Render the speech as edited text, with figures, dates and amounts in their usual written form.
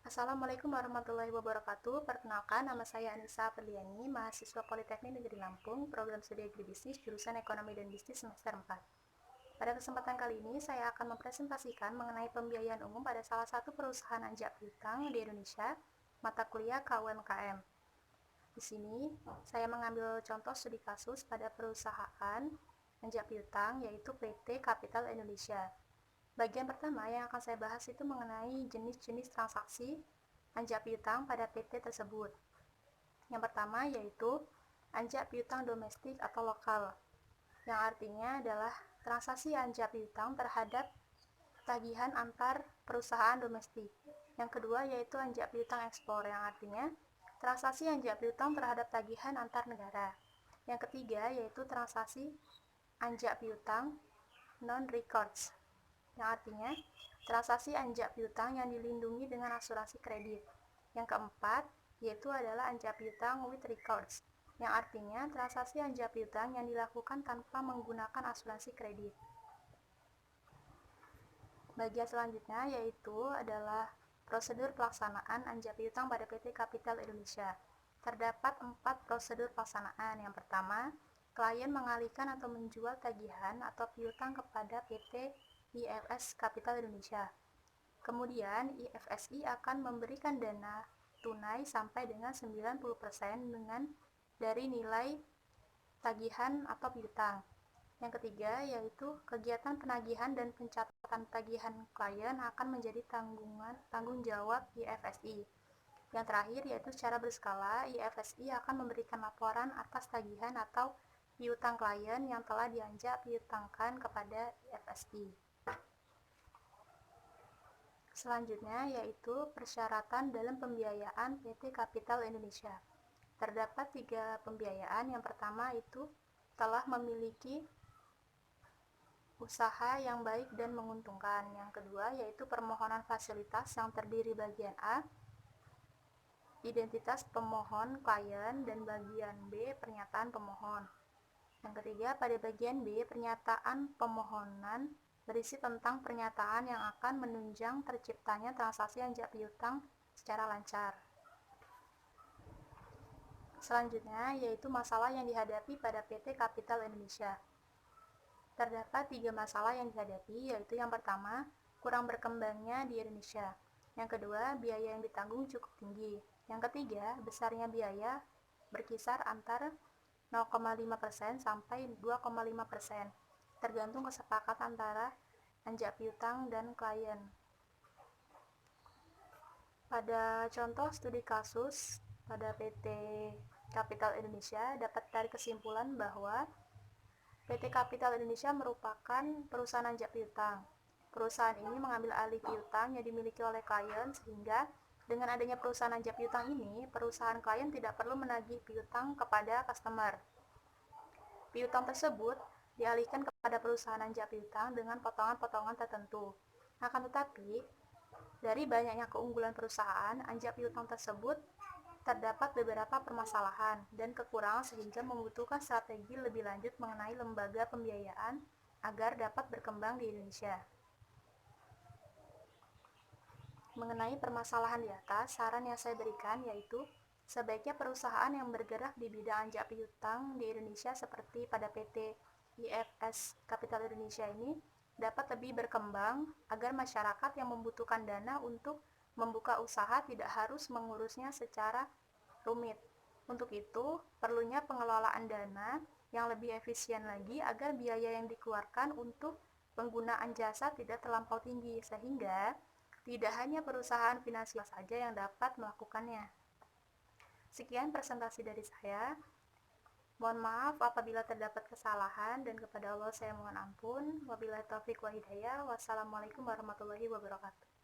Assalamualaikum warahmatullahi wabarakatuh. Perkenalkan, nama saya Anissa Apriliani, mahasiswa Politeknik Negeri Lampung, program studi Agribisnis, jurusan Ekonomi dan Bisnis semester 4. Pada kesempatan kali ini, saya akan mempresentasikan mengenai pembiayaan umum pada salah satu perusahaan anjak piutang di Indonesia, mata kuliah KUMKM. Di sini, saya mengambil contoh studi kasus pada perusahaan anjak piutang, yaitu PT Kapital Indonesia. Bagian pertama yang akan saya bahas itu mengenai jenis-jenis transaksi anjak piutang pada PT tersebut. Yang pertama yaitu anjak piutang domestik atau lokal, yang artinya adalah transaksi anjak piutang terhadap tagihan antar perusahaan domestik. Yang kedua yaitu anjak piutang ekspor, yang artinya transaksi anjak piutang terhadap tagihan antar negara. Yang ketiga yaitu transaksi anjak piutang non-recourse, yang artinya transaksi anjak piutang yang dilindungi dengan asuransi kredit. Yang keempat yaitu adalah anjak piutang with recourse, yang artinya transaksi anjak piutang yang dilakukan tanpa menggunakan asuransi kredit. Bagian selanjutnya yaitu adalah prosedur pelaksanaan anjak piutang pada PT Kapital Indonesia. Terdapat 4 prosedur pelaksanaan. Yang pertama, klien mengalihkan atau menjual tagihan atau piutang kepada PT IFS Kapital Indonesia. Kemudian IFSI akan memberikan dana tunai sampai dengan 90% dari nilai tagihan atau piutang. Yang ketiga yaitu kegiatan penagihan dan pencatatan tagihan klien akan menjadi tanggung jawab IFSI. Yang terakhir yaitu secara berskala, IFSI akan memberikan laporan atas tagihan atau piutang klien yang telah dianjak piutangkan kepada IFSI. Selanjutnya yaitu persyaratan dalam pembiayaan PT Kapital Indonesia. Terdapat 3 pembiayaan. Yang pertama itu telah memiliki usaha yang baik dan menguntungkan. Yang kedua yaitu permohonan fasilitas yang terdiri bagian A, identitas pemohon klien, dan bagian B, pernyataan pemohon. Yang ketiga, pada bagian B, pernyataan pemohonan berisi tentang pernyataan yang akan menunjang terciptanya transaksi anjak piutang secara lancar. Selanjutnya yaitu masalah yang dihadapi pada PT Kapital Indonesia. Terdapat 3 masalah yang dihadapi, yaitu yang pertama, kurang berkembangnya di Indonesia. Yang kedua, biaya yang ditanggung cukup tinggi. Yang ketiga, besarnya biaya berkisar antara 0,5% sampai 2,5%, tergantung kesepakatan antara anjak piutang dan klien. Pada contoh studi kasus pada PT Kapital Indonesia dapat ditarik kesimpulan bahwa PT Kapital Indonesia merupakan perusahaan anjak piutang. Perusahaan ini mengambil alih piutang yang dimiliki oleh klien, sehingga dengan adanya perusahaan anjak piutang ini, perusahaan klien tidak perlu menagih piutang kepada customer. Piutang tersebut dialihkan kepada perusahaan anjak piutang dengan potongan-potongan tertentu. Akan tetapi, dari banyaknya keunggulan perusahaan anjak piutang tersebut, terdapat beberapa permasalahan dan kekurangan sehingga membutuhkan strategi lebih lanjut mengenai lembaga pembiayaan agar dapat berkembang di Indonesia. Mengenai permasalahan di atas, saran yang saya berikan yaitu sebaiknya perusahaan yang bergerak di bidang anjak piutang di Indonesia seperti pada PT IFS Kapital Indonesia ini dapat lebih berkembang agar masyarakat yang membutuhkan dana untuk membuka usaha tidak harus mengurusnya secara rumit. Untuk itu, perlunya pengelolaan dana yang lebih efisien lagi agar biaya yang dikeluarkan untuk penggunaan jasa tidak terlampau tinggi, sehingga tidak hanya perusahaan finansial saja yang dapat melakukannya. Sekian presentasi dari saya. Mohon maaf apabila terdapat kesalahan, dan kepada Allah saya mohon ampun. Wabillahi taufiq wal hidayah. Wassalamualaikum warahmatullahi wabarakatuh.